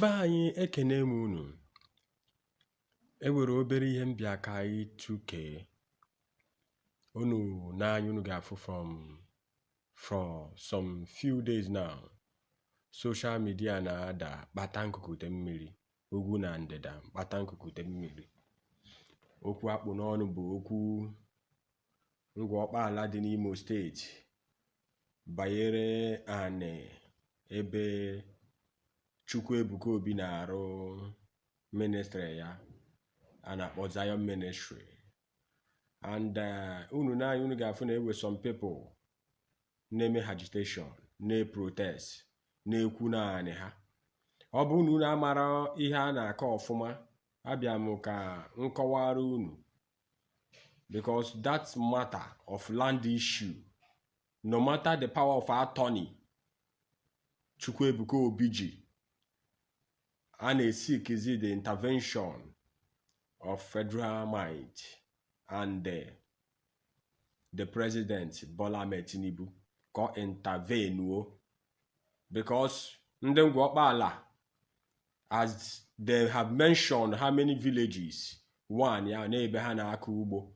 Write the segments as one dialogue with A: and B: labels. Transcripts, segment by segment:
A: Ndebe anyị ekene m unu. Enwere obere ihe mbịa ka anyị tụkee. Unu n'anya unu ga-afụ from some few days now. Social media na-ada kpata nkukute mmiri, ugwu na ndịda kpata nkukute mmiri. Okwu akpụ n'ọnụ bụ okwu ngwa ọkpala dị n'Imo steeti banyere anị ebe Ebuka Obi na-arụ ministry ya a na-akpọ Zion Ministry. And unu ga-afụ na ewe some people na-eme agitation, na-protest, na-ekwu naanị ha. Ọ bụ unu amara ihe a na-akọ ọfụma, abịa m ka nkọwara unu, because that matter of land issue, no matter the power of attorney Ebuka Obi ji, a na-seek the intervention of federal might and the president Bola Ahmed Tinubu ka intervene, because ndị ngwa ọkpala, as they have mentioned how many villages, one ya na ebe ha na-akọ ugbo,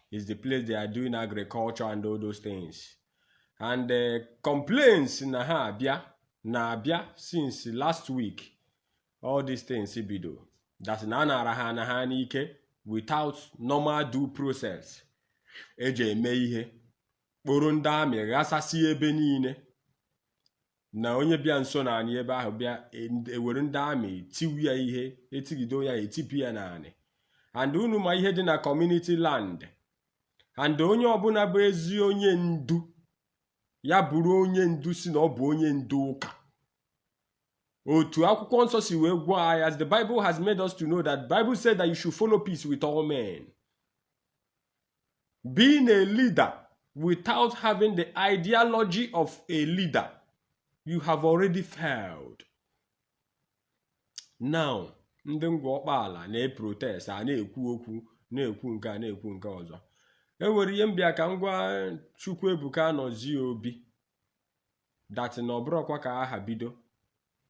A: is the place they are doing agriculture and all those things. And complaints na ha abịa since last week. All these things bido that na anara ha na ha n'ike without normal due process. Eje eme ihe kporo ndị amị ghasasị ebe niile, na onye bịa nso na anyị ebe ahụ bịa ewere ndị amị tiwu ya ihe, etigido ya etipi ya naanị. And unu ma ihe dị na community land. And onye ọbụla bụ ezi onye ndu, ya bụrụ onye ndu si na ọ bụ onye ndu ụka. Otu akwụkwọ nsọ si wee gwa anyị, as the Bible has made us to know that Bible said that you should follow peace with all men. Being a leader without having the ideology of a leader, you have already failed. Now, ndị ngwa ọkpala na-protest, a na-ekwu okwu, na-ekwu nke a, na-ekwu nke ọzọ. Enwere ihe mbịa ka ngwa Ebuka Obi that na ọbụrụkwa ka aha bido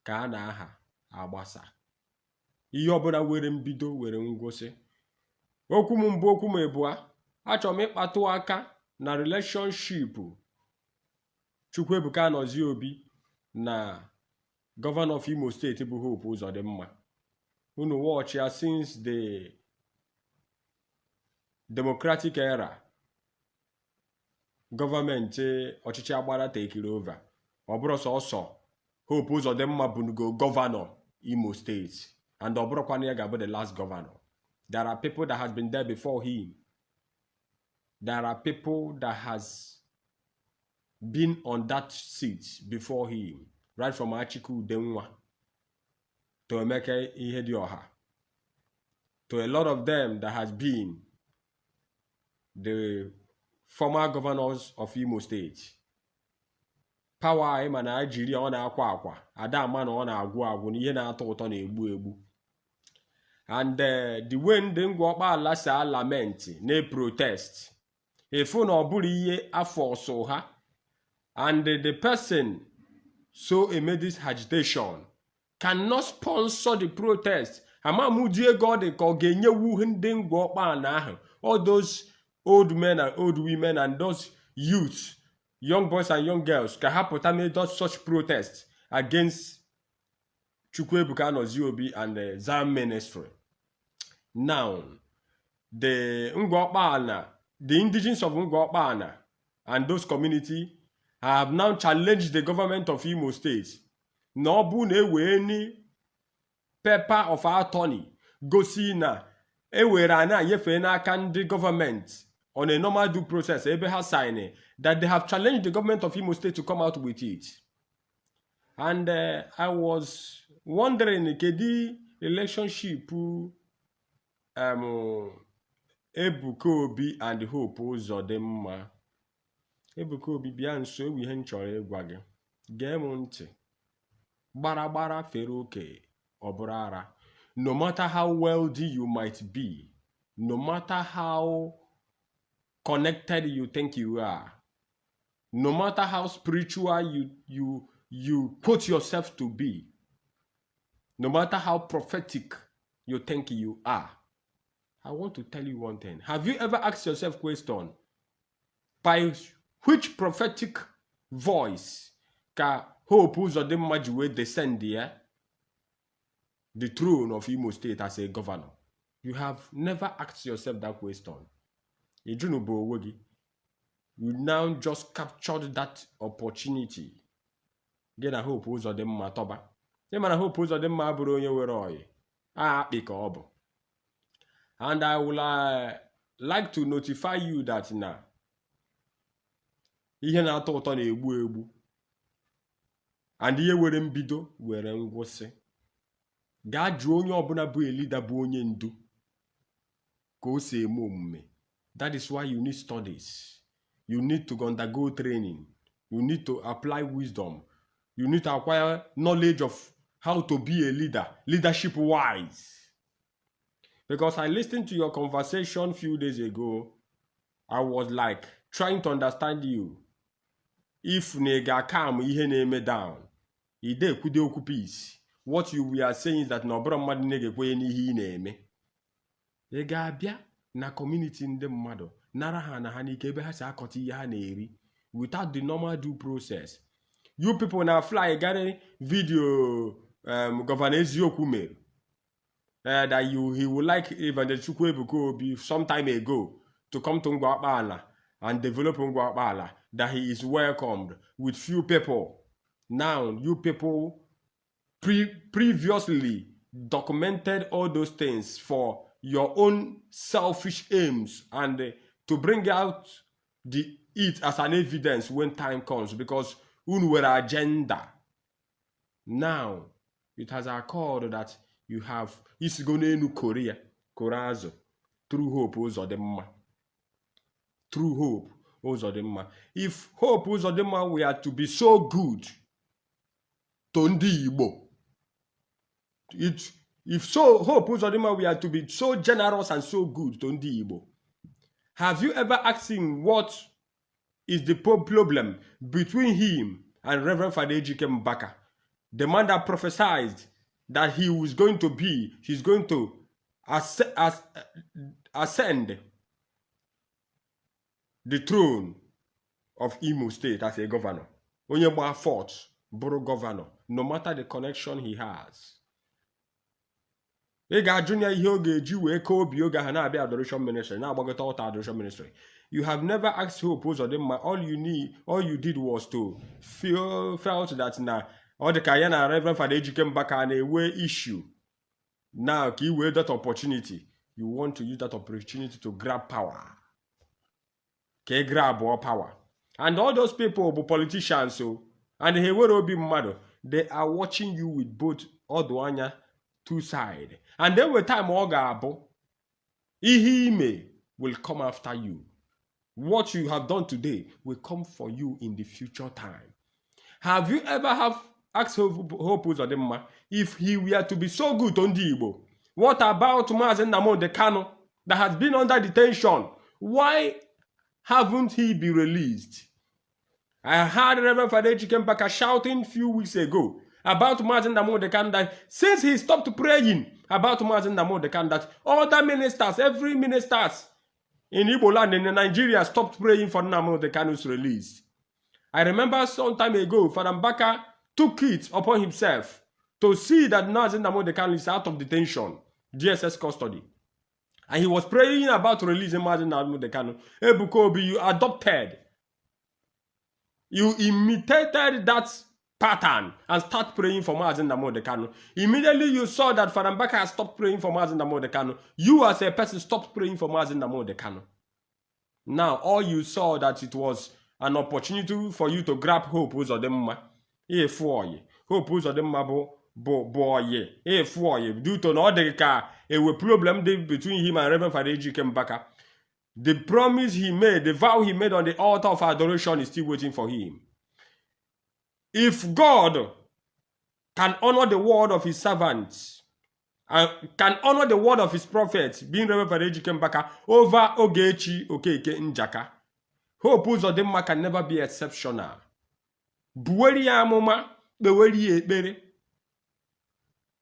A: ka a na-aha agbasa. Ihe ọbụla were mbido were ngwụsị. Okwu m mbụ, okwu m ebua, achọrọ m ịkpatụ aka na relationship Ebuka Obi na Governor of Imo State bụ Hope Uzodimma. Unu watch ya since the democratic era, government ọchịchị agbara take it over. Ọ bụrụ sọsọ Hope Uzodimma bụ governor Imo State, and ọ bụrụkwa ya ga-abụ the last governor. There are people that has been there before him. There are people that has been on that seat before him, right from Achiku Udenwa to Emeka Ihedioha, to a lot of them that has been the former governors of Imo State. Power ma na Nigeria ọ na-akwa akwa, adama na ọ na-agwụ agwụ, na ihe na-atọ ụtọ na-egbu egbu. And the way ndị ngwa ọkpala si lament na protest, efu na ọ bụrụ ihe afọ so ha, and the person so made this agitation cannot sponsor the protest. Amamudi ego dị ka ọ ga-enyewu ndị ngwa ọkpala ahụ, all those old men and old women and those youths, young boys and young girls, ka ha pụta made such protests against Ebuka Obi and the Zion Ministry. Now, the Ngwokpana, the indigenous of Ngwokpana and those community have now challenged the government of Imo State. No bu na-ewe any paper of attorney gosi na ewere ana yefe n'aka ndị government on a normal due process ebe ha sign that they have challenged the government of Imo State to come out with it. And I was wondering, the relationship Ebuka Obi and Hope Uzodimma. Ebuka Obi bịa nso, ewu ihe nchọrọ ịgwa gị. Gee m ntị. Gbara fere oke ọ bụrụ ara. No matter how wealthy you might be, no matter how connected you think you are, no matter how spiritual you quote yourself to be, no matter how prophetic you think you are. I want to tell you one thing. Have you ever asked yourself question, by which prophetic voice ka Hope Uzodimma ji wee descend the throne of Imo State as a governor? You have never asked yourself that question. You now just captured that opportunity. Get a Hope Uzodimma toba. You man Hope Uzodimma bụrụ onye were oyi. Akpị ka ọ bụ. And I would like to notify you that now, ihe na-atọ ụtọ na-egbu egbu, and ihe were mbido were ngwụsị. Gaa jụọ onye ọbụla bụ elida bụ onye ndu ka o si eme omume. That is why you need studies. You need to undergo training. You need to apply wisdom. You need to acquire knowledge of how to be a leader, leadership wise. Because I listened to your conversation a few days ago, I was like trying to understand you. If nega come ihe na-eme down, ide kwude okwu peace. What you were saying is that no bro mmadụ na-egekwe n'ihe ị na-eme. Ị ga-abịa na community ndị mmadụ nara ha na ha n'ike ebe ha si akọta ihe ha na-eri without the normal due process. You people na fly gari video Governor Eziokwu mere. That he would like Evangelist Ebuka Obi some time ago to come to Ngwakpala and develop Ngwakpala, that he is welcomed with few people. Now, you people previously documented all those things for your own selfish aims and to bring out it as an evidence when time comes, because unwere agenda. Now, it has occurred that you have Isigone Korea, Korazo, through Hope Uzodimma. Through Hope Uzodimma. If Hope Uzodimma were to be so good to Ndi Igbo, if Hope Uzodimma were to be so generous and so good to Ndi Igbo, have you ever asked him what is the problem between him and Reverend Father Ejike Mbaka, the man that prophesied that he's going to ascend the throne of Imo State as a governor? Onye gba fort bụrụ governor, no matter the connection he has. Ị ga-ajụ ya ihe oge eji wee ka obi oge ha na-abịa adoration ministry, na-agbagota ụta adoration ministry. You have never asked Hope Uzodimma. All you did was to felt that na ọ dị ka ya na Reverend Father Ejike Mbaka na-ewe issue. Now, ka you that opportunity, you want to use that opportunity to grab power. Ka grab more power. And all those people, politicians, and they will be mad. They are watching you with both Oduanya two sides. And then with time, Ogabo, Ihime will come after you. What you have done today will come for you in the future time. Have you ever asked Hope Uzodimma if he were to be so good on the Igbo? What about Mazen Nnamdi Kanu that has been under detention? Why haven't he been released? I heard Reverend Father Ejike Mbaka shouting a few weeks ago about Mazen Nnamdi Kanu that since he stopped praying about Mazen Nnamdi Kanu, that other ministers, every ministers in Igbo land in Nigeria stopped praying for Nnamdi Kanu's release. I remember some time ago, Father Mbaka took it upon himself to see that Mazen Nnamdi Kanu is out of detention, DSS custody. And he was praying about releasing Mazen Nnamdi Kanu. Ebuka Obi, you imitated that pattern and start praying for Mazen Nnamdi Kanu. Immediately you saw that Father Mbaka has stopped praying for Mazen Nnamdi Kanu. You as a person stopped praying for Mazen Nnamdi Kanu. Now all you saw that it was an opportunity for you to grab Hope Uzodimma. Hope Uzodimma boy. Due to no a problem between him and Reverend Father Ejike Mbaka. The promise he made, the vow he made on the altar of adoration is still waiting for him. If God can honor the word of his servants and can honor the word of his prophets, being Reverend Father Ejike Mbaka, over Ogechi Okeke Njaka, Hope Uzodimma can never be exceptional. Buweri amụma, beweri ekpere.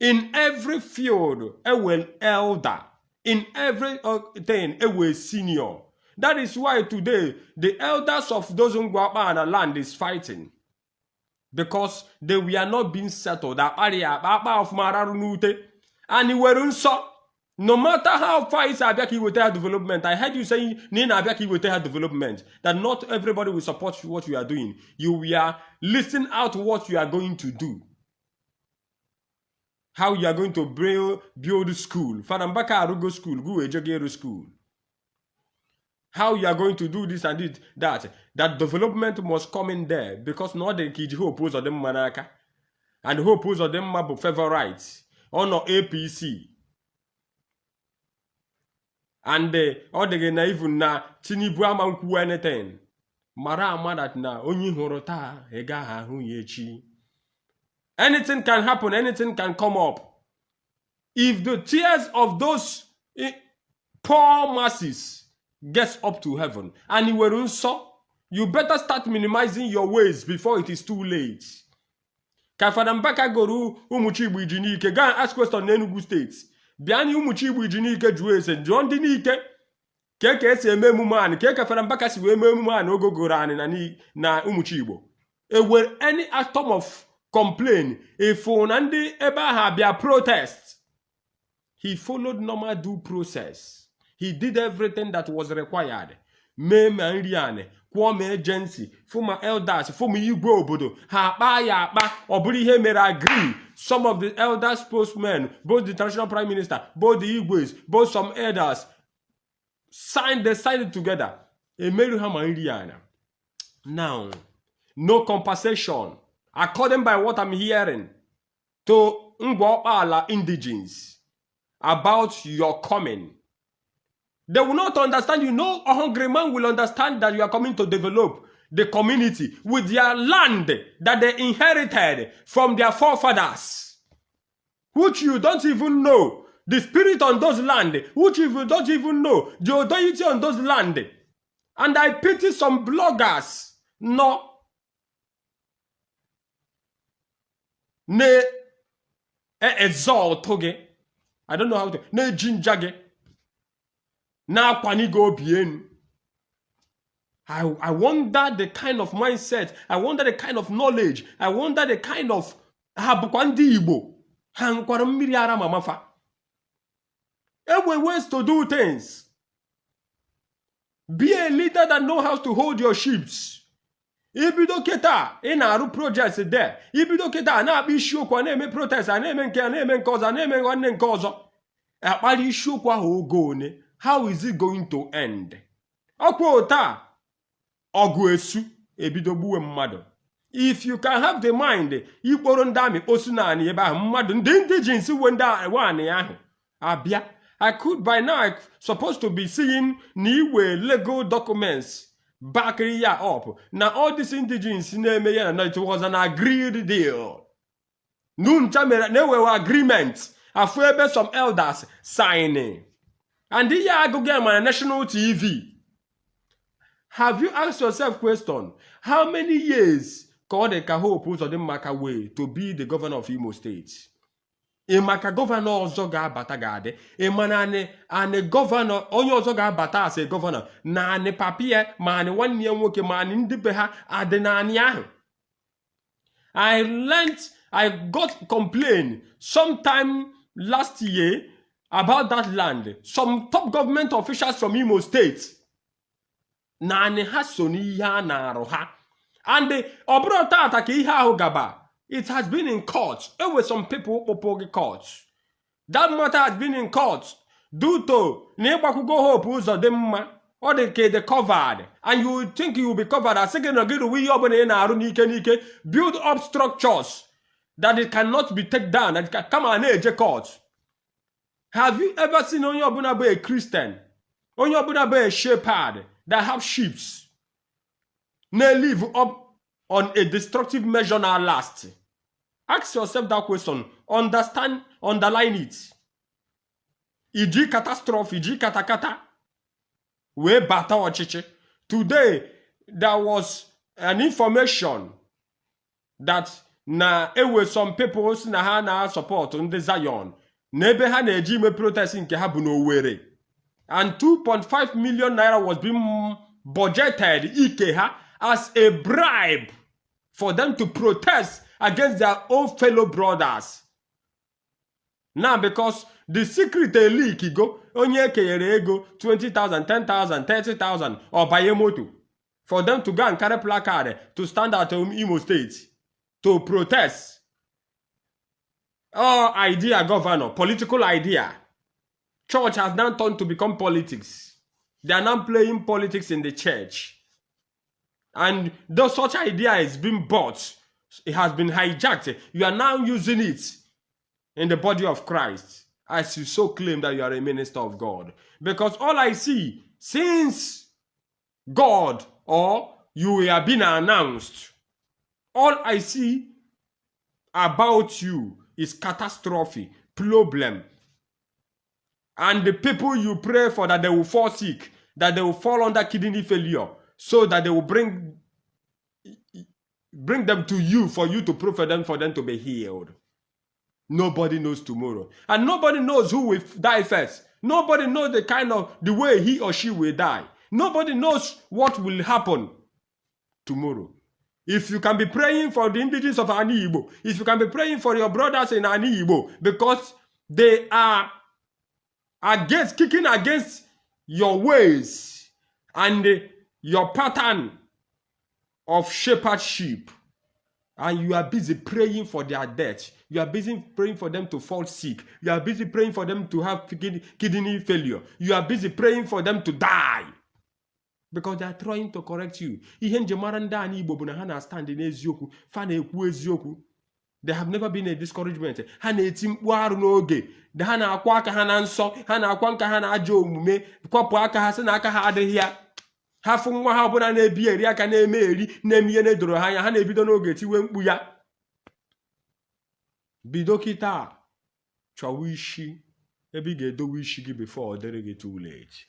A: In every field, a well elder. In every thing, a well senior. That is why today, the elders of those Ngwapa and the land is fighting. Because they were not being settled. And no matter how far is Abiaki with their development, I heard you saying Nina Abiaki with their development, that not everybody will support what you are doing. You are listening out what you are going to do. How you are going to build school. Father Mbaka Arugo school, go Ejike school. How you are going to do this and that. That development must come in there because not the Kiji who oppose them Manaka and who oppose them Mabu favorites or no APC. And all the na even na Tinibu amanku anything. Mara amadat na onyi horota ega ha hu yechi. Anything can happen, anything can come up. If the tears of those poor masses gets up to heaven and you were so, you better start minimizing your ways before it is too late. Father Mbaka goru umuchibu ijinike, go and ask question in Enugu State. Biani umuchibu ijinike juese, John dinike, keke esi ememu man, keke Father Mbaka si ememu man ogo gorani na umuchibu. Were any atom of complaint, if Onandi eba habia protest, he followed normal due process. He did everything that was required. Meme and Riane, Kwame agency, former elders, former Igbo Obodo, ha ya ba, oburi he may agree. Some of the elders, postmen, both the traditional prime minister, both the Igbo's, both some elders, signed it together. Now, no compensation, according by what I'm hearing, to Ngwala indigenes about your coming. They will not understand you. No hungry man will understand that you are coming to develop the community with their land that they inherited from their forefathers, which you don't even know. The spirit on those land, which you don't even know. The authority on those land. And I pity some bloggers. No. Ne exalt. I don't know how to. Ne jinjage. Now Panigo bien. I wonder the kind of mindset. I wonder the kind of knowledge. I wonder the kind of habukwandi Igbo. Hankwaramiri ara mamafa. Every ways to do things. Be a leader that knows how to hold your ships. Ibido keta in our projects there. Ibido keta na issue kwa neme protest aneme nke aneme cause aneme one cause. Akpali issue kwa ogone. How is it going to end? Okwota oguesu ebidobuwe mmadu. If you can have the mind, ikporo ndami osunani eba mmadu ndi indigens wenda wani ahu. Abia, I could by now supposed to be seeing niwe legal documents back here up. Now all these indigens name it was an agreed deal. Nun chamera newe agreement. Afwebe some elders signing. And here I go get my national TV. Have you asked yourself question? How many years called the Kaho put on the Maka way to be the governor of Imo State? A Maka governor also got batagade. A man and a governor only also got bata as a governor. Na ne papier man 1 year working man in the beha adenania. I got complaint sometime last year about that land. Some top government officials from Imo State. And it has been in court. It was some people who court. That matter has been in court. Due to or they covered. And you think you will be covered as second build up structures that it cannot be taken down and can come and age court. Have you ever seen Onyobunabe a Christian? Onyobunabe a shepherd that have sheep? They live up on a destructive measure now last. Ask yourself that question. Understand, underline it. Iji catastrophe, iji katakata. We bata ochiche. Today, there was an information that na ewe some people si na ha na support ndị Zion na ebe ha na-eji ime protest nke ha bụ n'Owerri, and 2.5 million naira was being budgeted ike ha as a bribe for them to protest against their own fellow brothers. Now, because the secret leak go, onye kenyere ego 20,000, 10,000, 30,000 or buy a motor for them to go and carry placard to stand at Imo State to protest. Oh, idea, governor, political idea. Church has now turned to become politics. They are now playing politics in the church. And though such idea is being bought, it has been hijacked. You are now using it in the body of Christ as you so claim that you are a minister of God. Because all I see, since God or you have been announced, all I see about you is catastrophe, problem. And the people you pray for that they will fall sick, that they will fall under kidney failure, so that they will bring them to you for you to pray for them to be healed. Nobody knows tomorrow. And nobody knows who will die first. Nobody knows the way he or she will die. Nobody knows what will happen tomorrow. If you can be praying for the indigenous of Ani Igbo, if you can be praying for your brothers in Ani Igbo, because they are kicking against your ways and your pattern of shepherdship, and you are busy praying for their death, you are busy praying for them to fall sick, you are busy praying for them to have kidney failure, you are busy praying for them to die, because they are trying to correct you. Ihe njemara ndị anyị Igbo bụ na ha na-stand n'eziokwu, fa na-ekwu eziokwu. There have never been a discouragement. Ha na-eti mkpu arụ n'oge, ha na-akwa aka ha na nsọ, ha na-akwa nka ha na ajọ omume, kwapụ aka ha sị na aka ha adịghị ya. Ha fụ nwa ha ọbụla na-ebi eri aka na-eme eri na-eme ihe na-edoro ha anya, ha na-ebido n'oge tiwe mkpu ya. Bido kịta chọwa isi ebe ị ga-edowe isi gị before ọ dịrị gị too late.